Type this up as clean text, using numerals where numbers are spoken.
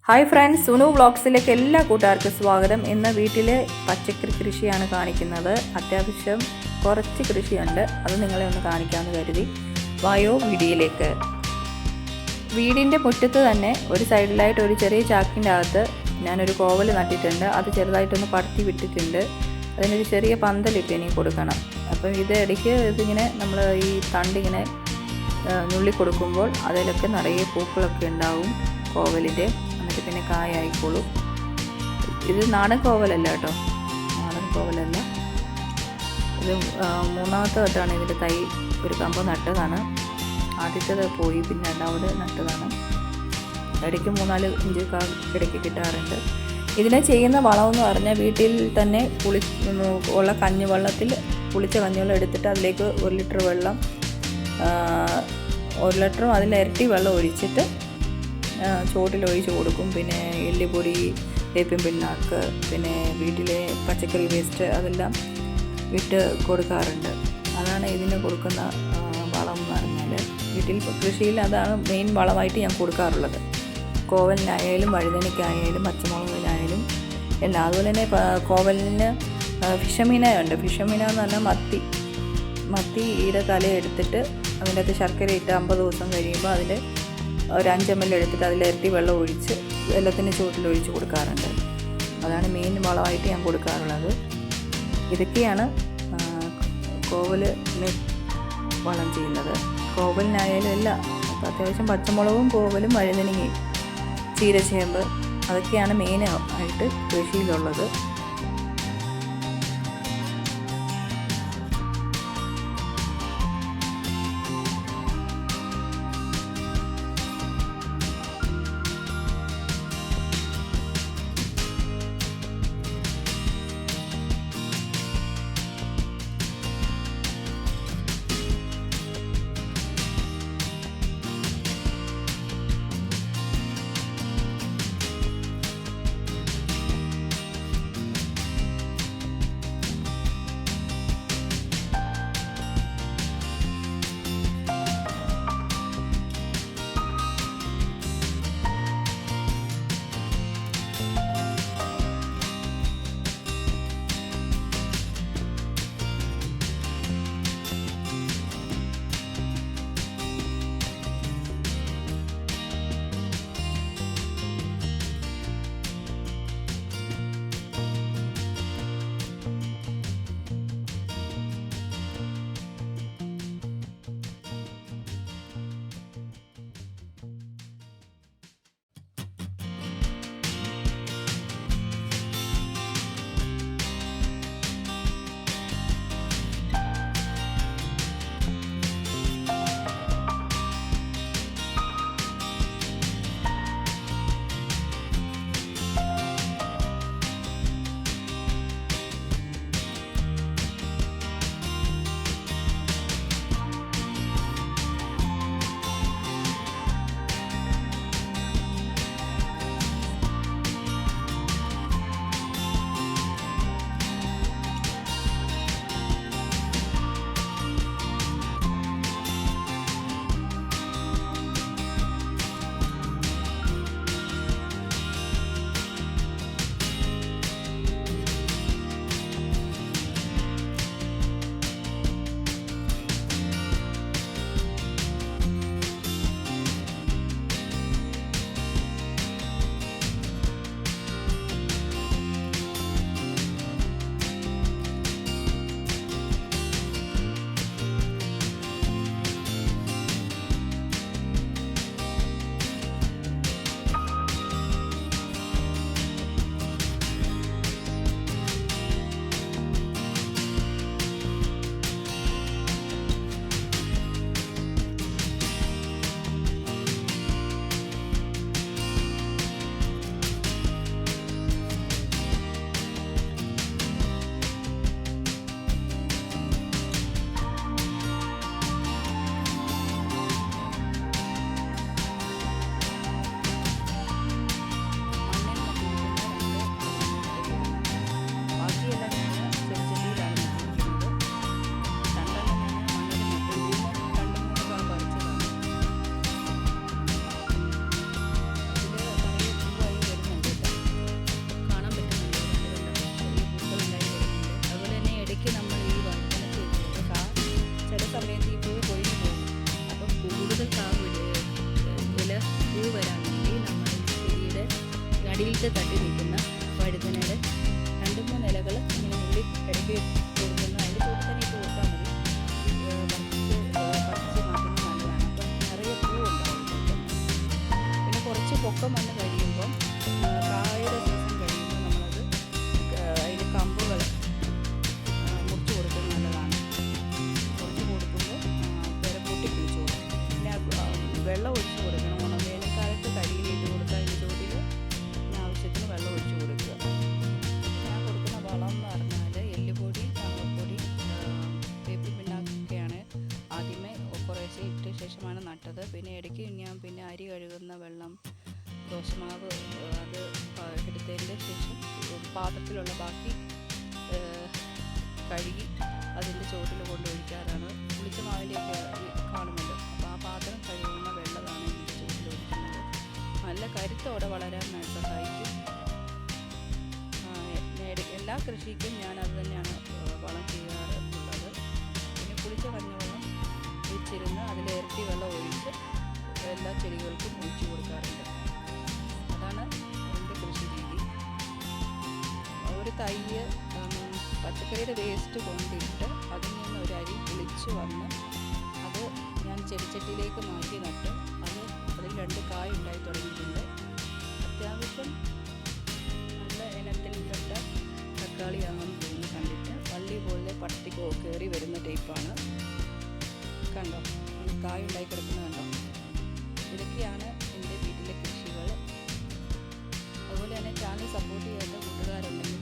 Hi friends, Sunu വ്ളോഗ്സിലേക്ക് എല്ലാ കൂട്ടുകാർക്കും സ്വാഗതം. ഇന്ന് വീട്ടിലെ പച്ചക്കറി കൃഷിയാണ് കാണിക്കുന്നത്. അത്യാവശ്യം കുറച്ച് കൃഷിയുണ്ട്, അത് നിങ്ങളെ ഒന്ന് കാണിക്കാമെന്ന് കരുതി. വായോ വീഡിയോയിലേക്ക്. വീടിൻ്റെ മുറ്റത്ത് തന്നെ ഒരു സൈഡിലായിട്ട് ഒരു ചെറിയ ചാക്കിൻ്റെ അകത്ത് ഞാനൊരു കോവൽ നട്ടിട്ടുണ്ട്. അത് ചെറുതായിട്ടൊന്ന് പടത്തി വിട്ടിട്ടുണ്ട്. അതിനൊരു ചെറിയ പന്തലിട്ട് ഇനി കൊടുക്കണം. അപ്പം ഇത് ഇടയ്ക്ക് ഇതിങ്ങനെ നമ്മൾ ഈ തണ്ടിങ്ങനെ നുള്ളി കൊടുക്കുമ്പോൾ അതിലൊക്കെ നിറയെ പൂക്കളൊക്കെ ഉണ്ടാവും കോവലിൻ്റെ. എന്നിട്ട് പിന്നെ കായായിക്കോളും. ഇത് നാടൻ കോവലല്ല കേട്ടോ, നാടൻ കോവലല്ല. ഇത് മൂന്നാമത്തെ വട്ടമാണ് ഇതിൻ്റെ തൈ ഒരു കമ്പ് നട്ടതാണ്. ആദ്യത്തേത് പോയി, പിന്നെ രണ്ടാമത് നട്ടതാണ്. ഇടയ്ക്ക് 3-4 കാ ഇടയ്ക്ക് കിട്ടാറുണ്ട്. ഇതിനെ ചെയ്യുന്ന വളമെന്ന് പറഞ്ഞാൽ വീട്ടിൽ തന്നെ ഉള്ള കഞ്ഞിവെള്ളത്തിൽ പുളിച്ച കഞ്ഞിവെള്ളം എടുത്തിട്ട് അതിലേക്ക് 1 ലിറ്റർ വെള്ളം, 1 ലിറ്ററും അതിൽ ഇരട്ടി വെള്ളം ഒഴിച്ചിട്ട് ചോട്ടിലൊഴിച്ച് കൊടുക്കും. പിന്നെ എല്ലുപൊടി, വേപ്പിൻ പിണ്ണാക്ക്, പിന്നെ വീട്ടിലെ പച്ചക്കറി വേസ്റ്റ് അതെല്ലാം ഇട്ട് കൊടുക്കാറുണ്ട്. അതാണ് ഇതിന് കൊടുക്കുന്ന വളം എന്ന് പറഞ്ഞാൽ. വീട്ടിൽ കൃഷിയിൽ അതാണ് മെയിൻ വളമായിട്ട് ഞാൻ കൊടുക്കാറുള്ളത്. കോവലിനായാലും വഴുതനയ്ക്കായാലും പച്ചമുളകിനായാലും എല്ലാം. അതുപോലെ തന്നെ കോവലിന് ഫിഷമീനുണ്ട്. ഫിഷമീന എന്ന് പറഞ്ഞാൽ മത്തിയുടെ തല എടുത്തിട്ട് അതിൻ്റെ അകത്ത് ശർക്കര ഇട്ട് 50 ദിവസം കഴിയുമ്പോൾ അതിൽ ഒരു 5 ml എടുത്തിട്ട് അതിൽ ഇരട്ടി വെള്ളം ഒഴിച്ച് വെള്ളത്തിൻ്റെ ചുവട്ടിലൊഴിച്ച് കൊടുക്കാറുണ്ട്. അതാണ് മെയിൻ വളമായിട്ട് ഞാൻ കൊടുക്കാറുള്ളത്. ഇതൊക്കെയാണ് കോവലിന് വളം ചെയ്യുന്നത്. കോവലിനായാലും എല്ലാം. അപ്പോൾ അത്യാവശ്യം പച്ചമുളകും കോവലും വഴുതനങ്ങയും ചീരച്ചേമ്പ് അതൊക്കെയാണ് മെയിനായിട്ട് കൃഷിയിലുള്ളത്. അടിയിലത്തെ തട്ടി നിൽക്കുന്ന വഴുതനയുടെ 2-3 ഇലകൾ ഇങ്ങനെ നുള്ളി ഇടയ്ക്ക് കൊടുക്കുന്നു. അതിൻ്റെ കൂടെ തന്നെ ഇട്ട് കൊടുത്താൽ മതി. പറിച്ച് മാറ്റുന്നത് നല്ലതാണ്. അപ്പം നിറയെ പൂവുണ്ടാവും. പിന്നെ കുറച്ച് പൊക്കം വന്ന് കഴിയുമ്പം കായയുടെ സീസൺ കഴിയുമ്പോൾ നമ്മളത് അതിൻ്റെ കമ്പുകൾ മുറിച്ച് കൊടുക്കുന്നത് നല്ലതാണ്. മുറിച്ച് കൊടുക്കുമ്പോൾ വില പൊട്ടി പിടിച്ചോളും. പിന്നെ വെള്ളം ഒഴിച്ച് കൊടുക്കണം. വേനൽക്കാലത്ത് കരിയിലിട്ട് കൊടുക്കുക. അതിൻ്റെ ചോട്ടിൽ ആവശ്യത്തിന് വെള്ളം ഒഴിച്ച് കൊടുക്കുക. ഞാൻ കൊടുക്കുന്ന വളം എന്ന് പറഞ്ഞാൽ എല്ലുപൊടി, ചാണകപ്പൊടി, വേപ്പിൻ പിണ്ണാക്കൊക്കെയാണ് ആദ്യമേ കുറേശ്ശെ ഇട്ട ശേഷമാണ് നട്ടത്. പിന്നെ ഇടയ്ക്ക് ഞാൻ പിന്നെ അരി കഴുകുന്ന വെള്ളം, ദോശമാവ് അത് എടുത്തതിൻ്റെ ശേഷം പാത്രത്തിലുള്ള ബാക്കി കഴുകി അതിൻ്റെ ചോട്ടിൽ കൊണ്ടൊഴിക്കാറാണ്. പുളിച്ച മാവിൻ്റെയൊക്കെ കാണുമല്ലോ, അപ്പോൾ ആ പാത്രം കഴുകുന്ന വെള്ളമാണ് ഇതിൻ്റെ ചോട്ടിൽ ഒഴിക്കുന്നത്. നല്ല കരുത്തോടെ വളരാൻ സഹായിക്കും. എല്ലാ കൃഷിക്കും ഞാൻ അത് തന്നെയാണ് വളം ചെയ്യാറുള്ളത്. പിന്നെ പുളിച്ച കഞ്ഞിവെള്ളം ഒഴിച്ചിരുന്ന് അതിൽ ഇരട്ടി വെള്ളം ഒഴിച്ച് എല്ലാ ചെടികൾക്കും ഒഴിച്ചു കൊടുക്കാറുണ്ട്. അതാണ് എൻ്റെ കൃഷി രീതി. ഒരു തൈ പച്ചക്കറിയുടെ വേസ്റ്റ് കൊണ്ടിട്ട് അതിൽ നിന്ന് ഒരു അരി കിളിച്ച് വന്ന് അത് ഞാൻ ചെടിച്ചട്ടിയിലേക്ക് മാറ്റി നട്ട് അതിൽ 2 കായ് ഉണ്ടായി തുടങ്ങിയിട്ടുണ്ട്. അത്യാവശ്യം നല്ല ഇനത്തിൽപ്പെട്ട തക്കാളിയാണെന്ന് തോന്നുന്നു കണ്ടിട്ട്. വള്ളി പോലെ പട്ടിക്കോ കയറി വരുന്ന ടൈപ്പാണ്. കണ്ടോ, കായ് ഉണ്ടായി കിടക്കുന്നത് കണ്ടോ. ഇതൊക്കെയാണ് എൻ്റെ വീട്ടിലെ കൃഷികൾ. അതുപോലെ തന്നെ ചാനൽ സപ്പോർട്ട് ചെയ്യാത്ത കൂട്ടുകാരുണ്ടെങ്കിൽ